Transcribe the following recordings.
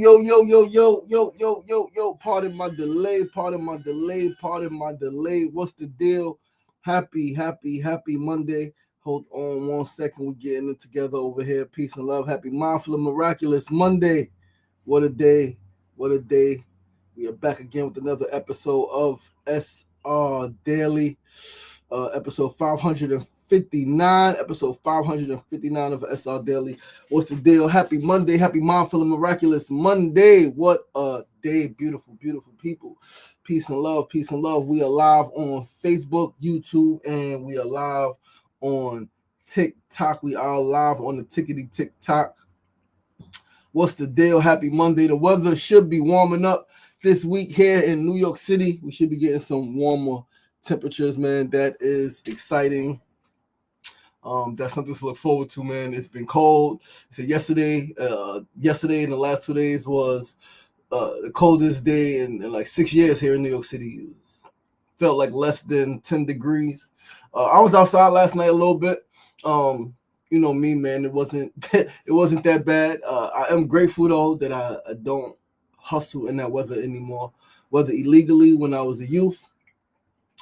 yo. Pardon my delay. What's the deal? Happy Monday. Hold on 1 second. We're getting it together over here. Peace and love. Happy Mindful and Miraculous Monday. What a day. We are back again with another episode of SRDaily. Episode 559. Episode 559 of SRDaily. What's the deal? Happy Monday. Happy Mindful and Miraculous Monday. What a day. Beautiful people. Peace and love. We are live on Facebook, YouTube, and we are live on TikTok. We are live on the tickety TikTok. What's the deal? Happy Monday. The weather should be warming up this week here in New York City. We should be getting some warmer temperatures, man. That is exciting. That's something to look forward to, man. It's been cold. So yesterday and the last 2 days was the coldest day in like 6 years here in New York City. Felt like less than 10 degrees. I was outside last night a little bit. You know me, man. It wasn't that bad. I am grateful though that I don't hustle in that weather anymore, whether illegally when I was a youth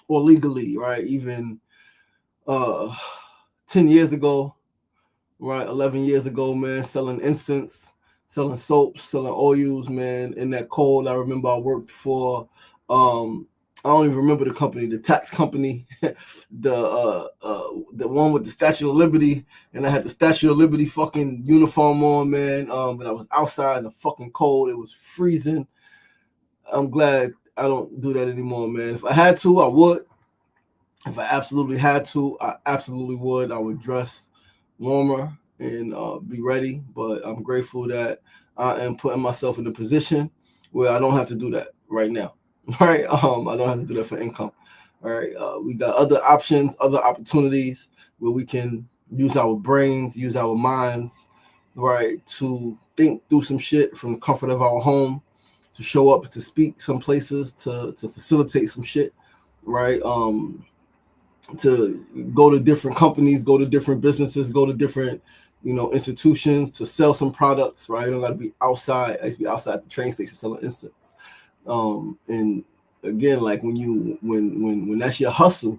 or legally, right? Even 10 years ago, right? 11 years ago, man, selling incense, selling soaps, selling oils, man. In that cold, I remember I worked for I don't even remember the company, the tax company, the one with the Statue of Liberty, and I had the Statue of Liberty fucking uniform on, man. And I was outside in the fucking cold. It was freezing. I'm glad I don't do that anymore, man. If I had to, I would. If I absolutely had to, I absolutely would. I would dress warmer and be ready. But I'm grateful that I am putting myself in a position where I don't have to do that right now. Right, I don't have to do that for income. All right, we got other options, other opportunities where we can use our brains, use our minds, right, to think through some shit from the comfort of our home, to show up, to speak some places, to facilitate some shit, right, to go to different companies, go to different businesses, go to different, institutions to sell some products, right? I don't got to be outside. I used to be outside the train station selling incense. And again, like when that's your hustle,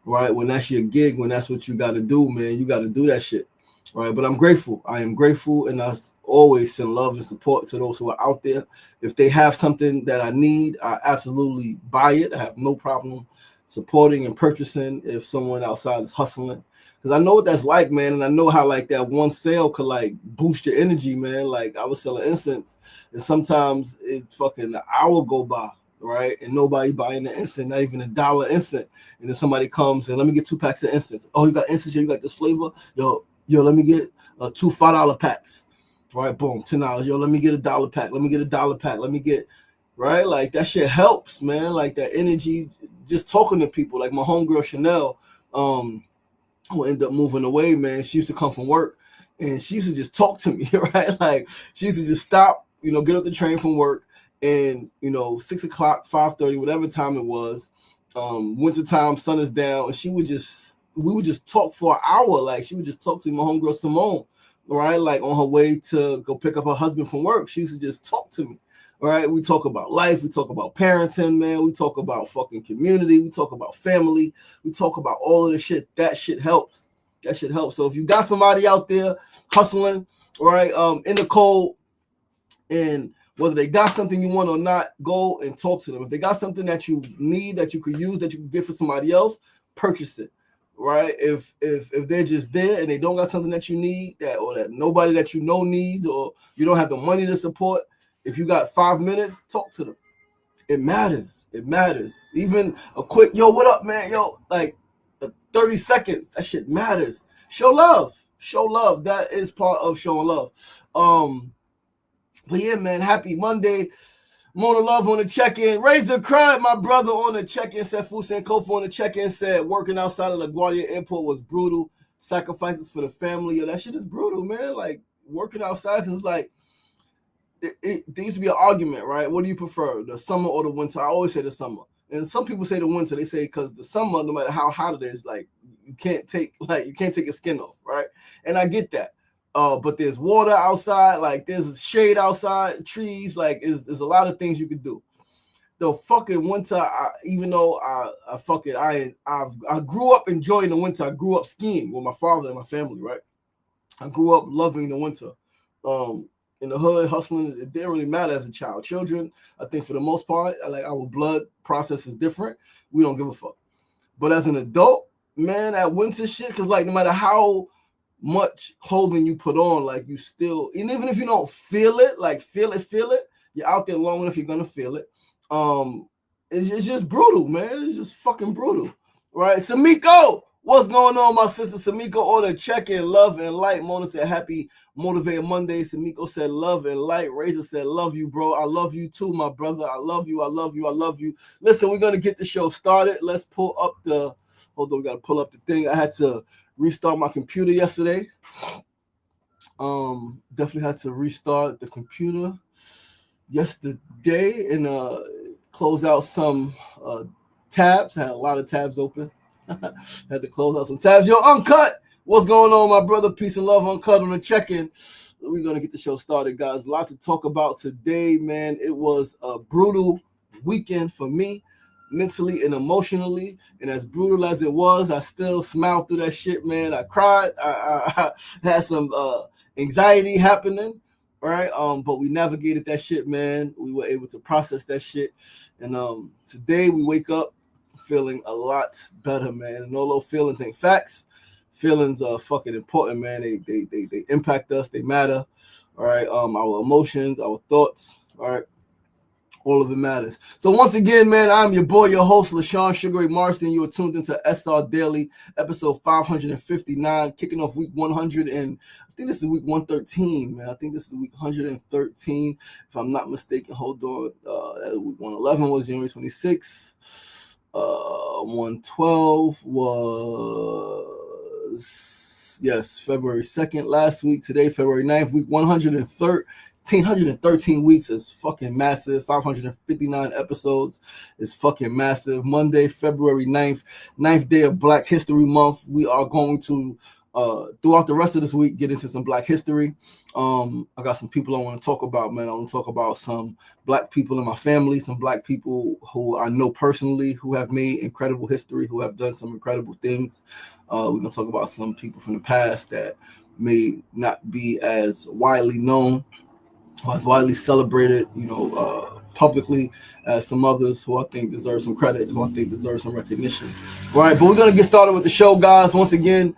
right? When that's your gig, when that's what you got to do, man, you got to do that shit, right? But I'm grateful. I am grateful, and I always send love and support to those who are out there. If they have something that I need, I absolutely buy it. I have no problem supporting and purchasing if someone outside is hustling, because I know what that's like, man, and I know how like that one sale could like boost your energy, man. Like I was selling incense, and sometimes it fucking an hour go by, right, and nobody buying the incense, not even $1 incense, and then somebody comes and let me get 2 packs of incense. Oh, you got incense? You got this flavor? Yo, let me get 2 $5 packs, right? Boom, $10. Yo, let me get $1 pack. Let me get $1 pack. Let me get. Right, like that shit helps, man. Like that energy, just talking to people. Like my homegirl Chanel, who ended up moving away, man. She used to come from work, and she used to just talk to me, right? Like she used to just stop, get up the train from work, and 6 o'clock, 5:30, whatever time it was, winter time, sun is down, and we would just talk for an hour. Like she would just talk to my homegirl Simone, right? Like on her way to go pick up her husband from work, she used to just talk to me. All right, we talk about life, we talk about parenting, man, we talk about fucking community, we talk about family, we talk about all of the shit. That shit helps. So if you got somebody out there hustling, right, in the cold, and whether they got something you want or not, go and talk to them. If they got something that you need, that you could use, that you could get for somebody else, purchase it. Right? If they're just there and they don't got something that you need, that nobody that you know needs, or you don't have the money to support, if you got 5 minutes, talk to them. It matters. Even a quick, yo, what up, man? Yo, like 30 seconds. That shit matters. Show love. That is part of showing love. But yeah, man, happy Monday. Mona Love on the check-in. Raise the crowd, my brother on the check-in. Said Fusen Kofa on the check-in. Said working outside of LaGuardia Airport was brutal. Sacrifices for the family. Yo, that shit is brutal, man. Like working outside, because like, there used to be an argument, right? What do you prefer, the summer or the winter? I always say the summer. And some people say the winter. They say because the summer, no matter how hot it is, like you can't take your skin off, right? And I get that. but there's water outside, like there's shade outside, trees, like there's a lot of things you could do. The fucking winter, even though I grew up enjoying the winter. I grew up skiing with my father and my family, right? I grew up loving the winter. In the hood, hustling, it didn't really matter as a child. Children, I think for the most part, like our blood process is different. We don't give a fuck. But as an adult, man, that winter shit, because like no matter how much clothing you put on, like you still, and even if you don't feel it, like feel it, you're out there long enough, you're gonna feel it. It's just brutal, man. It's just fucking brutal, right? Samiko, what's going on, my sister? Samiko on a check-in, love and light. Mona said, happy Motivated Monday. Samiko said, love and light. Razor said, love you, bro. I love you too, my brother. I love you. I love you. I love you. Listen, we're going to get the show started. Let's pull up the, hold on, we got to pull up the thing. I had to restart my computer yesterday. Definitely had to restart the computer yesterday and close out some tabs. I had a lot of tabs open. Had to close out some tabs. Yo, Uncut, what's going on, my brother? Peace and love, Uncut on the check-in. We're going to get the show started, guys. A lot to talk about today, man. It was a brutal weekend for me, mentally and emotionally. And as brutal as it was, I still smiled through that shit, man. I cried. I had some anxiety happening, right? But we navigated that shit, man. We were able to process that shit. And today we wake up feeling a lot better, man. And although feelings ain't facts, feelings are fucking important, man. They impact us. They matter. All right. Our emotions, our thoughts. All right. All of it matters. So once again, man, I'm your boy, your host, LaShawn Sugar Ray Marston. You are tuned into SRDaily, episode 559, kicking off week 100. And I think this is week 113, man. I think this is week 113, if I'm not mistaken. Hold on. Week 111 was January 26th. 112 was, yes, February 2nd last week. Today, February 9th, week 113 weeks is fucking massive. 559 episodes is fucking massive. Monday, February 9th, 9th day of Black History Month. We are going to, throughout the rest of this week, get into some Black history. I got some people I want to talk about, man. I want to talk about some Black people in my family, some Black people who I know personally, who have made incredible history, who have done some incredible things. We're going to talk about some people from the past that may not be as widely known, as widely celebrated, publicly, as some others who I think deserve some credit, who I think deserve some recognition. All right, but we're going to get started with the show, guys. Once again,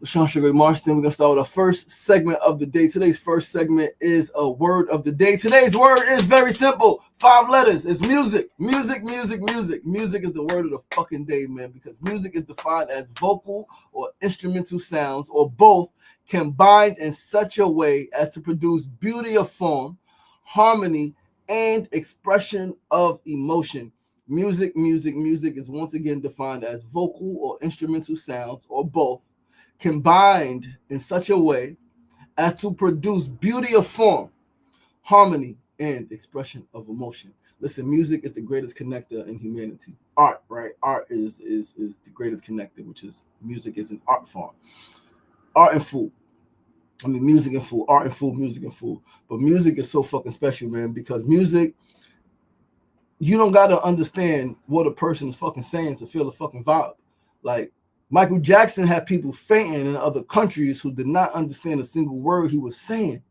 LaShawn Sugar Ray Marston. We're going to start with our first segment of the day. Today's first segment is a word of the day. Today's word is very simple. 5 letters. It's music. Music, music, music. Music is the word of the fucking day, man, because music is defined as vocal or instrumental sounds, or both, combined in such a way as to produce beauty of form, harmony, and expression of emotion. Music, music, music is once again defined as vocal or instrumental sounds, or both, combined in such a way as to produce beauty of form, harmony, and expression of emotion. Listen, music is the greatest connector in humanity. Art, right? Art is the greatest connector, which is music is an art form. Art and food. I mean, music and food, art and food, music and food. But music is so fucking special, man, because music, you don't got to understand what a person is fucking saying to feel a fucking vibe. Like, Michael Jackson had people fainting in other countries who did not understand a single word he was saying.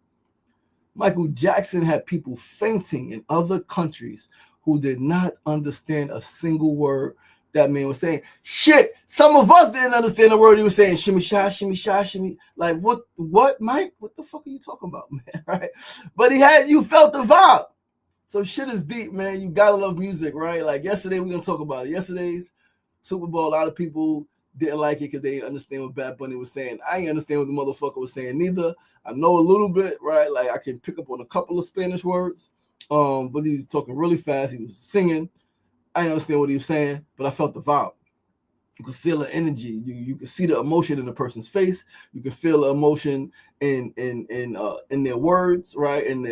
Michael Jackson had people fainting in other countries who did not understand a single word that man was saying. Shit, some of us didn't understand the word he was saying. Shimmy shy, shimmy shy, shimmy. Like, what, Mike? What the fuck are you talking about, man? Right? But you felt the vibe. So shit is deep, man. You gotta love music, right? Like yesterday, we're gonna talk about it. Yesterday's Super Bowl, a lot of people didn't like it because they didn't understand what Bad Bunny was saying. I ain't understand what the motherfucker was saying neither. I know a little bit, right? Like I can pick up on a couple of Spanish words, but he was talking really fast. He was singing. I didn't understand what he was saying, but I felt the vibe. You could feel the energy. You could see the emotion in the person's face. You could feel the emotion in their words, right? In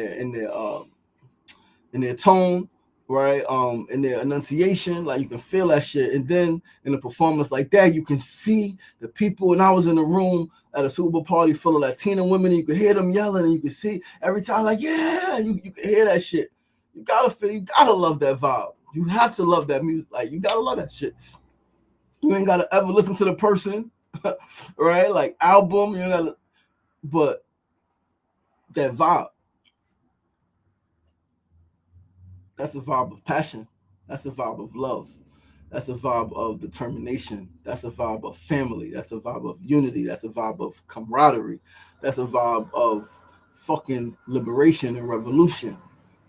their tone. right? And their enunciation, like you can feel that shit. And then in a performance like that, you can see the people. And I was in a room at a Super Bowl party full of Latina women, and you could hear them yelling, and you could see every time, like, yeah, you can hear that shit. You gotta love that vibe. You have to love that music. Like, you gotta love that shit. You ain't gotta ever listen to the person, right? Like album, you gotta, but that vibe. That's a vibe of passion. That's a vibe of love. That's a vibe of determination. That's a vibe of family. That's a vibe of unity. That's a vibe of camaraderie. That's a vibe of fucking liberation and revolution.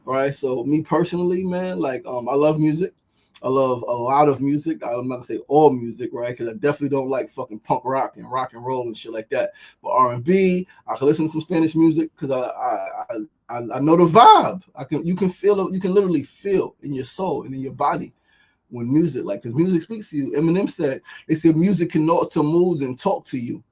Right? So me personally, man, like I love music. I love a lot of music. I'm not gonna say all music, right? Because I definitely don't like fucking punk rock and roll and shit like that. But R&B, I can listen to some Spanish music because I know the vibe. You can feel it. You can literally feel in your soul and in your body when music, like, because music speaks to you. Eminem said, they said music can alter moods and talk to you.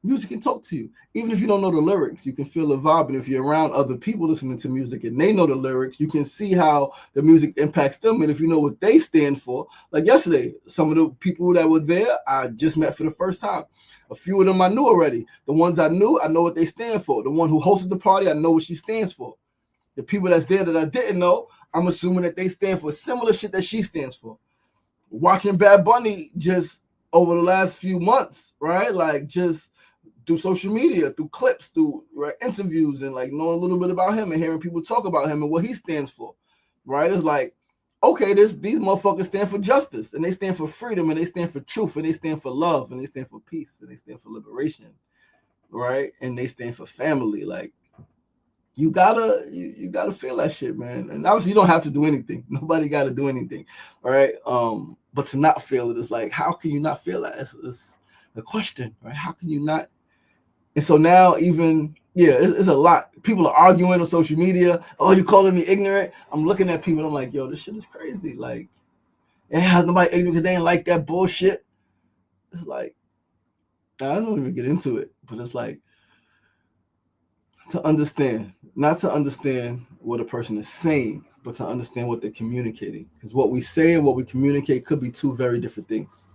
Music can talk to you. Even if you don't know the lyrics, you can feel the vibe. And if you're around other people listening to music and they know the lyrics, you can see how the music impacts them. And if you know what they stand for, like yesterday, some of the people that were there, I just met for the first time. A few of them I knew already. The ones I knew, I know what they stand for. The one who hosted the party, I know what she stands for. The people that's there that I didn't know, I'm assuming that they stand for similar shit that she stands for. Watching Bad Bunny just over the last few months, right? Like, just through social media, through clips, through interviews, and like knowing a little bit about him and hearing people talk about him and what he stands for, right? It's like, okay, these motherfuckers stand for justice, and they stand for freedom, and they stand for truth, and they stand for love, and they stand for peace, and they stand for liberation, right? And they stand for family. Like, you gotta feel that shit, man. And obviously you don't have to do anything. Nobody gotta do anything, right? But to not feel it is like, how can you not feel that? It's the question, right? How can you not? And so now, even, yeah, it's a lot. People are arguing on social media. Oh, you calling me ignorant? I'm looking at people and I'm like, yo, this shit is crazy. Like, yeah, nobody ignorant because they ain't like that bullshit. It's like, I don't even get into it, but it's like, to understand, not to understand what a person is saying, but to understand what they're communicating. Because what we say and what we communicate could be two very different things.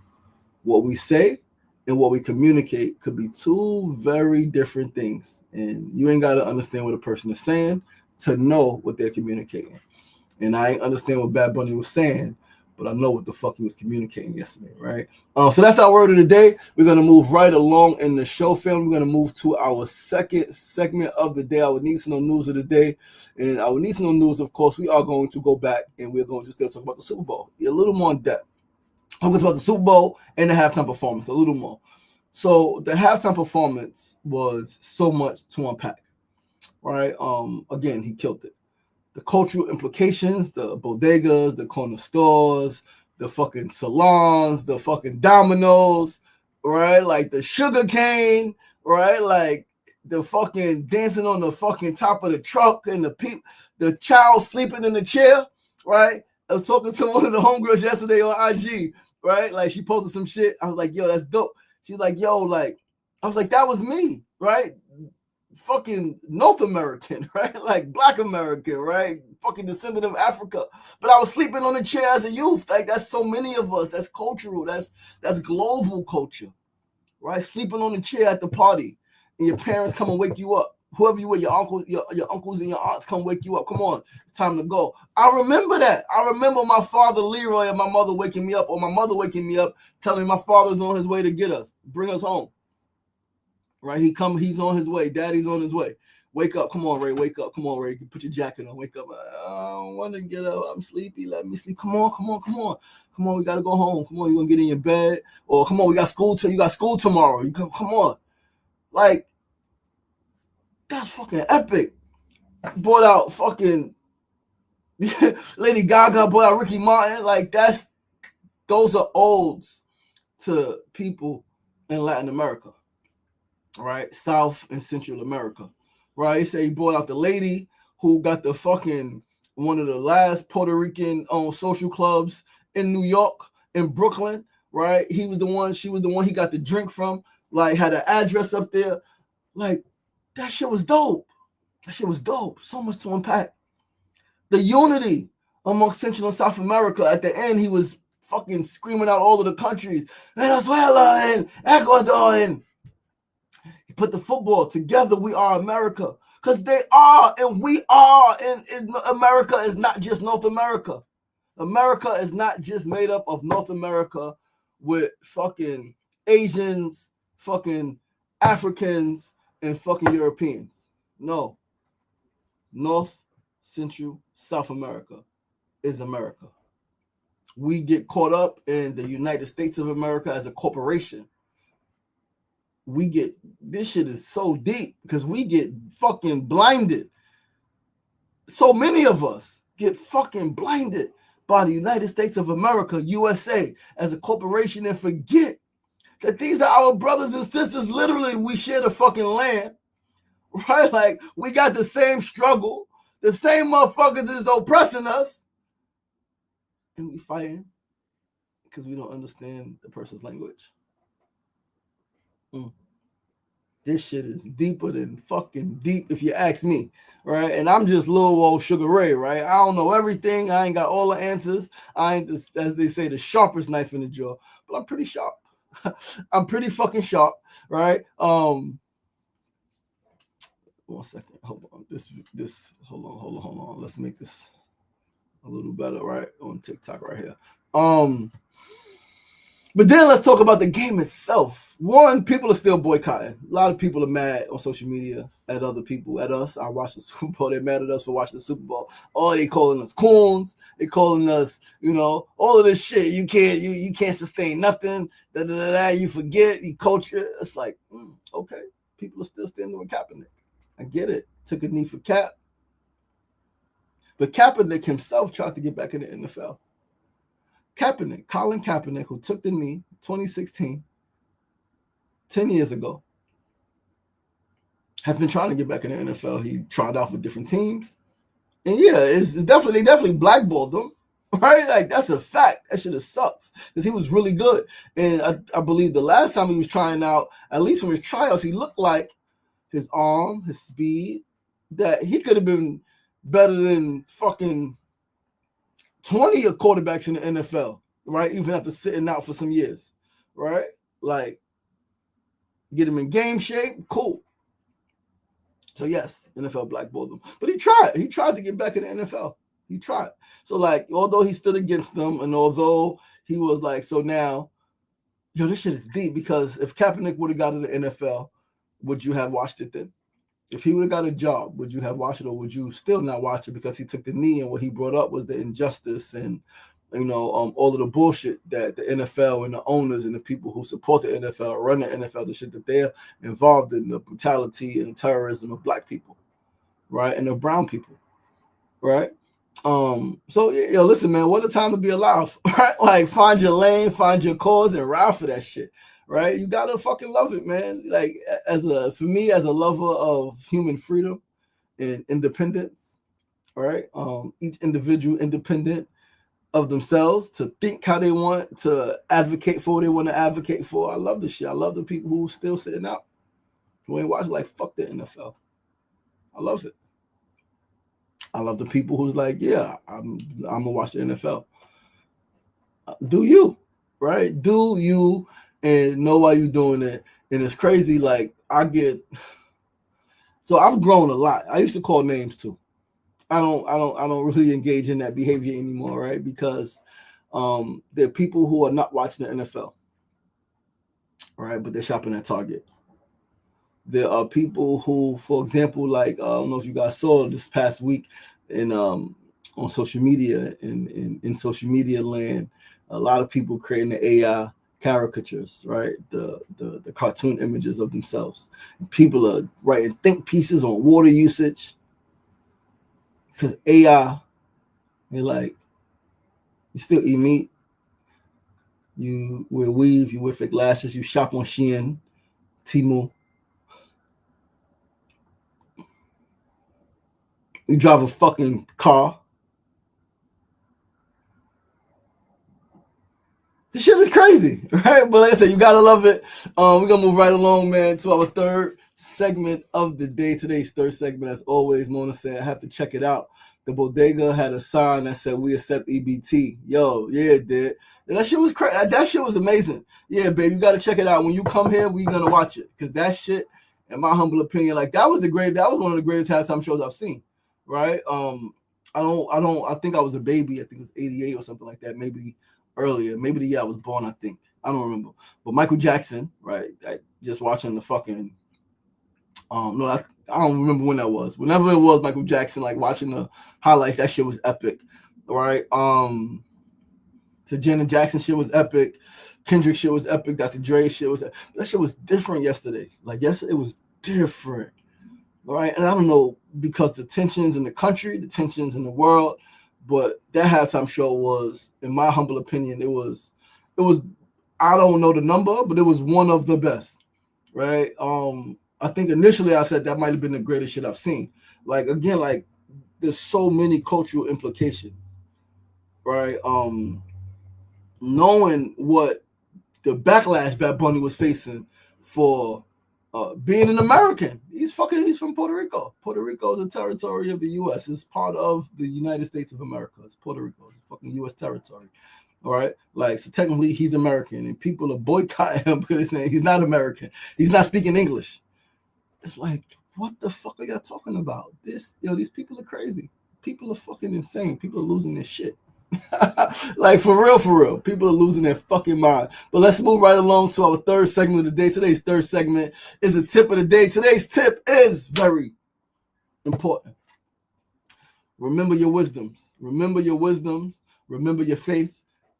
What we say and what we communicate could be two very different things. And you ain't got to understand what a person is saying to know what they're communicating. And I ain't understand what Bad Bunny was saying, but I know what the fuck he was communicating yesterday, right? So that's our word of the day. We're going to move right along in the show, film. We're going to move to our second segment of the day, our Needs to Know News of the day. And our Needs to Know News, of course, we are going to go back and we're going to still talk about the Super Bowl. A little more in depth. Talk about the Super Bowl and the halftime performance a little more. So the halftime performance was so much to unpack, right? Again, he killed it. The cultural implications, the bodegas, the corner stores, the fucking salons, the fucking dominoes, right? Like the sugar cane, right? Like the fucking dancing on the fucking top of the truck and the child sleeping in the chair, right? I was talking to one of the homegirls yesterday on IG, right? Like, she posted some shit. I was like, yo, that's dope. She's like, yo, like, I was like, that was me, right? Fucking North American, right? Like Black American, right? Fucking descendant of Africa. But I was sleeping on a chair as a youth. Like, that's so many of us. That's cultural. That's global culture, right? Sleeping on a chair at the party, and your parents come and wake you up. Whoever you were, your uncles and your aunts come wake you up. Come on, it's time to go. I remember that. I remember my father Leroy and my mother waking me up, or my mother waking me up, telling me my father's on his way to get us, bring us home. Right, he's on his way. Daddy's on his way. Wake up, come on, Ray. Wake up, come on, Ray. Put your jacket on. Wake up. I don't want to get up. I'm sleepy. Let me sleep. Come on. We gotta go home. Come on, you gonna get in your bed, or come on, you got school tomorrow. You come on. Like, that's fucking epic. Brought out fucking Lady Gaga. Brought out Ricky Martin. Like, those are odes to people in Latin America. Right, South and Central America, right? He said he brought out the lady who got the fucking one of the last Puerto Rican social clubs in New York, in Brooklyn, right? She was the one he got the drink from, like, had an address up there. Like, that shit was dope. So much to unpack. The unity amongst Central and South America. At the end, he was fucking screaming out all of the countries, Venezuela and Ecuador, and he put the football together. We are America, because they are and we are, and America is not just North America. America is not just made up of North America with fucking Asians, fucking Africans, and fucking Europeans. No. North, Central, South America is America. We get caught up in the United States of America as a corporation. This shit is so deep because we get fucking blinded. So many of us get fucking blinded by the United States of America, USA, as a corporation, and forget that these are our brothers and sisters. Literally, we share the fucking land, right? Like, we got the same struggle. The same motherfuckers is oppressing us. And we fighting because we don't understand the person's language. This shit is deeper than fucking deep, if you ask me, right? And I'm just little old Sugar Ray, right? I don't know everything. I ain't got all the answers. I ain't, as they say, the sharpest knife in the drawer, but I'm pretty sharp. I'm pretty fucking sharp, right? 1 second. Hold on. Hold on. Let's make this a little better, right? On TikTok right here. But then let's talk about the game itself. One, people are still boycotting. A lot of people are mad on social media at other people, at us. I watched the Super Bowl. They're mad at us for watching the Super Bowl. Oh, they calling us coons. They calling us, all of this shit. You can't sustain nothing. You forget. You culture. It's like, okay. People are still standing with Kaepernick. I get it. Took a knee for Cap. But Kaepernick himself tried to get back in the NFL. Colin Kaepernick, who took the knee 2016, 10 years ago, has been trying to get back in the NFL. He tried out for different teams. And yeah, it's definitely blackballed him, right? Like, that's a fact. That shit sucks because he was really good. And I believe the last time he was trying out, at least from his tryouts, he looked like his arm, his speed, that he could have been better than fucking 20 quarterbacks in the NFL, right? Even after sitting out for some years, right? Like, get him in game shape, cool. So yes, NFL blackballed him. But he tried. He tried to get back in the NFL. He tried. So, like, although he stood against them, and although he was like, so now, this shit is deep, because if Kaepernick would have got in the NFL, would you have watched it then? If he would have got a job, would you have watched it, or would you still not watch it because he took the knee, and what he brought up was the injustice and, all of the bullshit that the NFL and the owners and the people who support the NFL, run the NFL, the shit that they're involved in, the brutality and the terrorism of black people, right, and of brown people, right? So listen, man, what a time to be alive, right? Like, find your lane, find your cause, and ride for that shit. Right, you gotta fucking love it, man. Like, for me, as a lover of human freedom and independence, right? Each individual independent of themselves to think how they want, to advocate for what they want to advocate for. I love this shit. I love the people who still sitting out, who ain't watching, like, fuck the NFL. I love it. I love the people who's like, yeah, I'm gonna watch the NFL. Do you, right? Do you? And know why you're doing it. And it's crazy. Like, I've grown a lot. I used to call names too. I don't really engage in that behavior anymore, right? Because there are people who are not watching the NFL, right? But they're shopping at Target. There are people who, for example, like, I don't know if you guys saw this past week on social media, in social media land, a lot of people creating the AI caricatures, right? The cartoon images of themselves. People are writing think pieces on water usage because AI. They're like, you still eat meat, you wear weave, you wear fake lashes, you shop on Shein, Temu, you drive a fucking car. This shit is crazy, right? But like I said, you gotta love it. We're gonna move right along, man, to our third segment of the day. Today's third segment, as always, Mona said, I have to check it out. The bodega had a sign that said, "We accept EBT." Yo, yeah, it did. And that shit was crazy. That shit was amazing. Yeah, babe, you got to check it out. When you come here, we going to watch it. Because that shit, in my humble opinion, like, that was one of the greatest halftime shows I've seen. Right? I think I was a baby. I think it was 88 or something like that. Maybe earlier. Maybe the year I was born, I think. I don't remember. But Michael Jackson, right? Just watching the fucking no, I don't remember when that was. Whenever it was Michael Jackson, like watching the highlights, that shit was epic. Right? The Janet Jackson shit was epic. Kendrick shit was epic. Dr. Dre shit was that shit was different yesterday. Like yesterday it was different. Right? And I don't know, because the tensions in the country, the tensions in the world, but that halftime show was, in my humble opinion, it was I don't know the number, but it was one of the best. Right? I think initially I said that might have been the greatest shit I've seen. Like, again, like, there's so many cultural implications, right? Knowing what the backlash Bad Bunny was facing for being an American. He's from Puerto Rico. Puerto Rico is a territory of the U.S. It's part of the United States of America. It's Puerto Rico. It's fucking U.S. territory. All right, like, so technically he's American, and people are boycotting him because they're saying he's not American. He's not speaking English. It's like, what the fuck are y'all talking about? These people are crazy. People are fucking insane. People are losing their shit. Like, for real. People are losing their fucking mind. But let's move right along to our third segment of the day. Today's third segment is the tip of the day. Today's tip is very important. Remember your wisdoms. Remember your wisdoms. Remember your faith.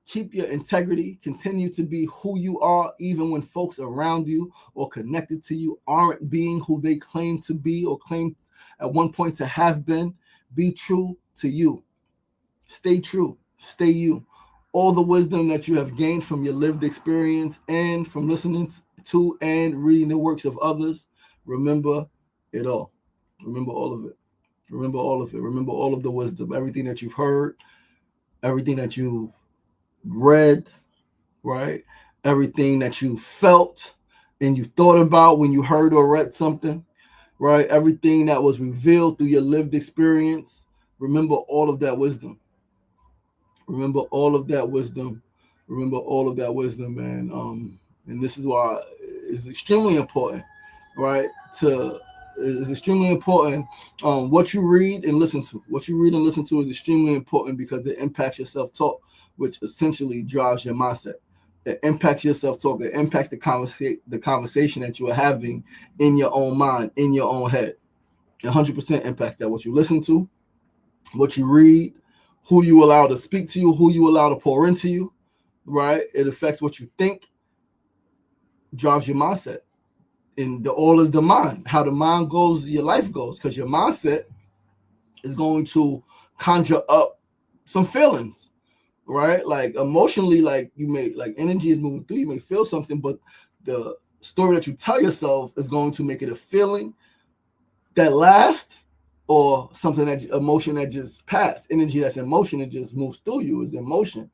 Keep your integrity. Continue to be who you are, even when folks around you or connected to you aren't being who they claim to be or claim at one point to have been. Be true to you. Stay true. Stay you. All the wisdom that you have gained from your lived experience and from listening to and reading the works of others, remember it all. Remember all of it. Remember all of it. Remember all of the wisdom, everything that you've heard, everything that you've read, right? Everything that you felt and you thought about when you heard or read something, right? Everything that was revealed through your lived experience. Remember all of that wisdom. Remember all of that wisdom. Remember all of that wisdom, man. And this is why it's extremely important, right? It's extremely important. What you read and listen to. What you read and listen to is extremely important because it impacts your self-talk, which essentially drives your mindset. It impacts your self-talk. It impacts the conversation that you are having in your own mind, in your own head. 100% impacts that. What you listen to, what you read, who you allow to speak to you, who you allow to pour into you, right? It affects what you think, drives your mindset. And all is the mind. How the mind goes, your life goes, because your mindset is going to conjure up some feelings, right? Like, emotionally, like, you may, like, energy is moving through, you may feel something, but the story that you tell yourself is going to make it a feeling that lasts, or something that emotion that just passed. Energy that's in motion, it just moves through you, is emotion,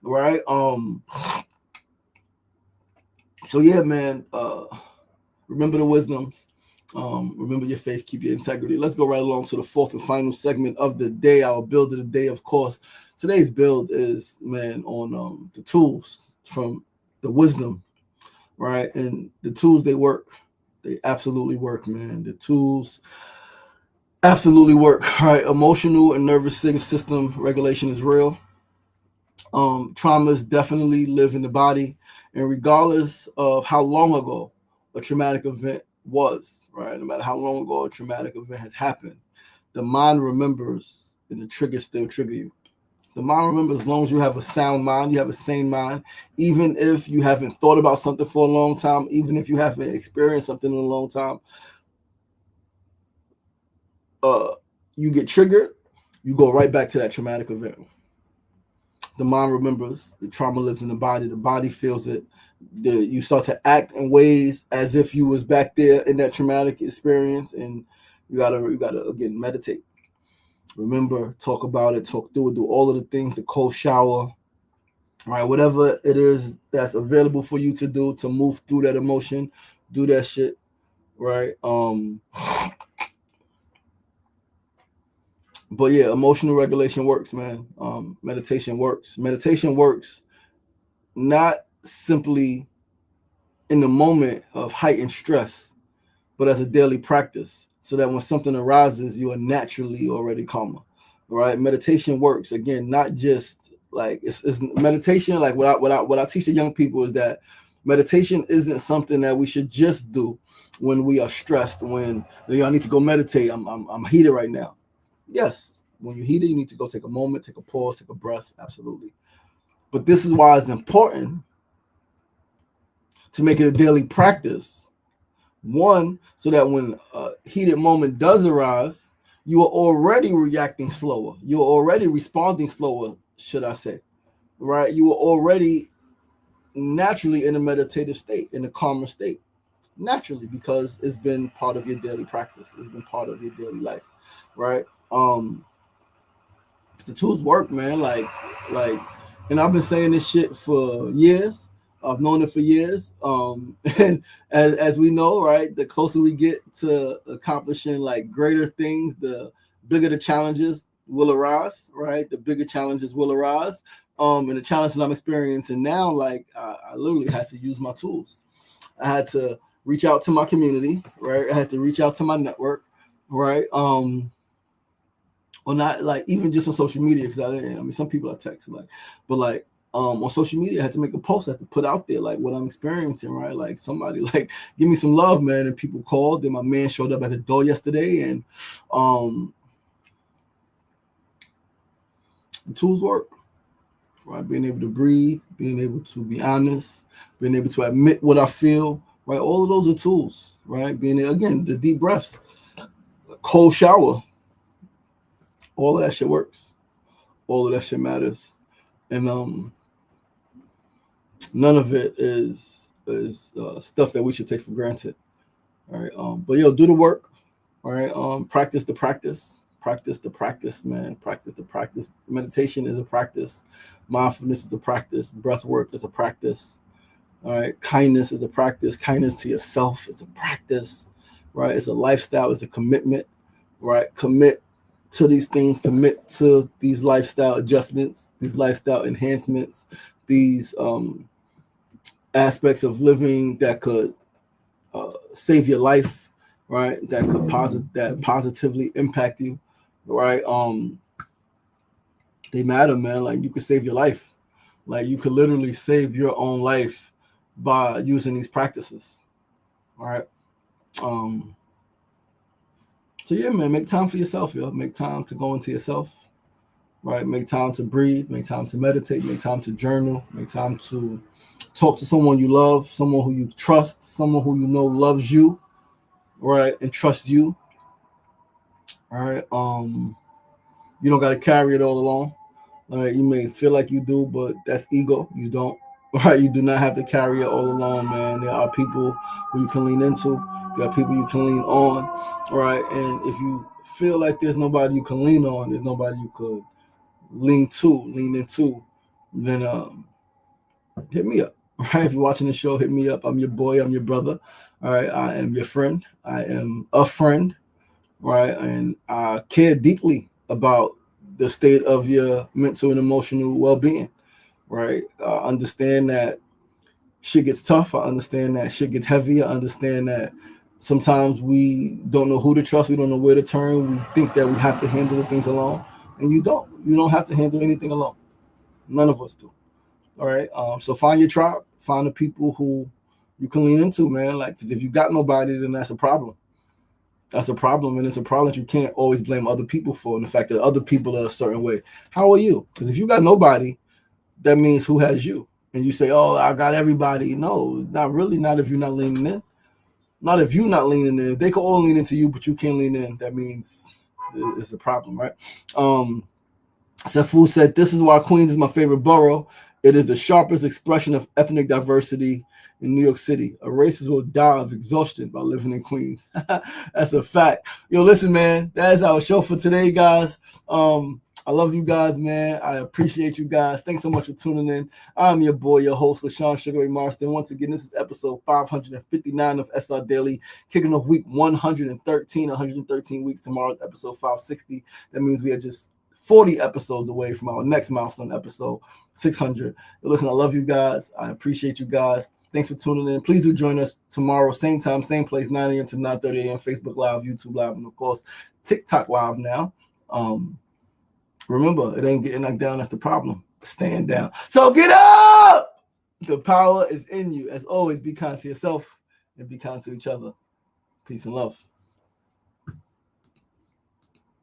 right? So yeah, man, remember the wisdoms. Remember your faith, keep your integrity. Let's go right along to the fourth and final segment of the day, our build of the day, of course. Today's build is, man, on the tools from the wisdom, right? And the tools, they work. They absolutely work, man. The tools absolutely work, right? Emotional and nervous system regulation is real. Traumas definitely live in the body, and regardless of how long ago a traumatic event was, right? No matter how long ago a traumatic event has happened, the mind remembers, and the triggers still trigger you. The mind remembers as long as you have a sound mind, you have a sane mind, even if you haven't thought about something for a long time, even if you haven't experienced something in a long time, you get triggered, you go right back to that traumatic event. The mind remembers, the trauma lives in the body feels it. You start to act in ways as if you was back there in that traumatic experience, and you gotta again meditate. Remember, talk about it, talk through it, do all of the things, the cold shower, right? Whatever it is that's available for you to do to move through that emotion, do that shit. right? But yeah, emotional regulation works, man. Meditation works. Meditation works not simply in the moment of heightened stress, but as a daily practice, so that when something arises, you are naturally already calmer. Right? Meditation works again, not just like it's meditation. Like what I teach the young people is that meditation isn't something that we should just do when we are stressed. When I need to go meditate, I'm heated right now. Yes, when you're heated, you need to go take a moment, take a pause, take a breath. Absolutely. But this is why it's important to make it a daily practice. One, so that when a heated moment does arise, you are already reacting slower. You're already responding slower, should I say. Right? You are already naturally in a meditative state, in a calmer state. Naturally, because it's been part of your daily practice. It's been part of your daily life. Right? The tools work, man. Like, and I've been saying this shit for years. I've known it for years. And as we know, right, the closer we get to accomplishing like greater things, the bigger the challenges will arise, right? The bigger challenges will arise. And the challenge that I'm experiencing now, like I literally had to use my tools. I had to reach out to my community, right? I had to reach out to my network, right? Or not like even just on social media, because I mean some people I text like, but like on social media I had to make a post, I had to put out there like what I'm experiencing, right? Like somebody like give me some love, man. And people called, then my man showed up at the door yesterday, and the tools work, right? Being able to breathe, being able to be honest, being able to admit what I feel, right? All of those are tools, right? Being again, the deep breaths, cold shower, all of that shit works, all of that shit matters. And none of it is stuff that we should take for granted. All right. But yo, do the work. All right. Practice the practice. Practice the practice, man. Practice the practice. Meditation is a practice. Mindfulness is a practice. Breath work is a practice. All right. Kindness is a practice. Kindness to yourself is a practice. Right. It's a lifestyle. It's a commitment. Right. Commit to these things. Commit to these lifestyle adjustments. These lifestyle enhancements. These aspects of living that could save your life, right? That could positively impact you, right? They matter, man. Like you could save your life. Like you could literally save your own life by using these practices, all right? So yeah, man, make time for yourself, yo. Make time to go into yourself, right? Make time to breathe. Make time to meditate. Make time to journal. Make time to talk to someone you love, someone who you trust, someone who you know loves you, right, and trusts you. All right. You don't gotta carry it all alone. All right. You may feel like you do, but that's ego. You don't. Right. You do not have to carry it all alone, man. There are people who you can lean into. There are people you can lean on. Right. And if you feel like there's nobody you can lean on, there's nobody you could lean into, then hit me up. Right. If you're watching the show, hit me up. I'm your boy. I'm your brother. All right. I am your friend. I am a friend. Right. And I care deeply about the state of your mental and emotional well-being. Right. I understand that shit gets tough. I understand that shit gets heavy. I understand that sometimes we don't know who to trust. We don't know where to turn. We think that we have to handle the things alone. And you don't. You don't have to handle anything alone. None of us do. All right. So find your tribe. Find the people who you can lean into, man. Like, because if you got nobody, then that's a problem. That's a problem, and it's a problem that you can't always blame other people for, and the fact that other people are a certain way. How are you? Because if you got nobody, that means who has you? And you say, "Oh, I got everybody." No, not really. Not if you're not leaning in. Not if you're not leaning in. If they can all lean into you, but you can't lean in, that means it's a problem, right? Sefu said, "This is why Queens is my favorite borough. It is the sharpest expression of ethnic diversity in New York City. A racist will die of exhaustion by living in Queens." That's a fact. Yo, listen, man, that is our show for today, guys. I love you guys, man. I appreciate you guys. Thanks so much for tuning in. I'm your boy, your host, LaShawn Sugar Ray Marston. Once again, this is episode 559 of SR Daily, kicking off week 113 weeks. Tomorrow's episode 560. That means we are just 40 episodes away from our next milestone episode, 600. Listen, I love you guys. I appreciate you guys. Thanks for tuning in. Please do join us tomorrow, same time, same place, 9 a.m. to 9:30 a.m. Facebook Live, YouTube Live, and of course, TikTok Live now. Remember, it ain't getting knocked down. That's the problem. Staying down. So get up! The power is in you. As always, be kind to yourself and be kind to each other. Peace and love.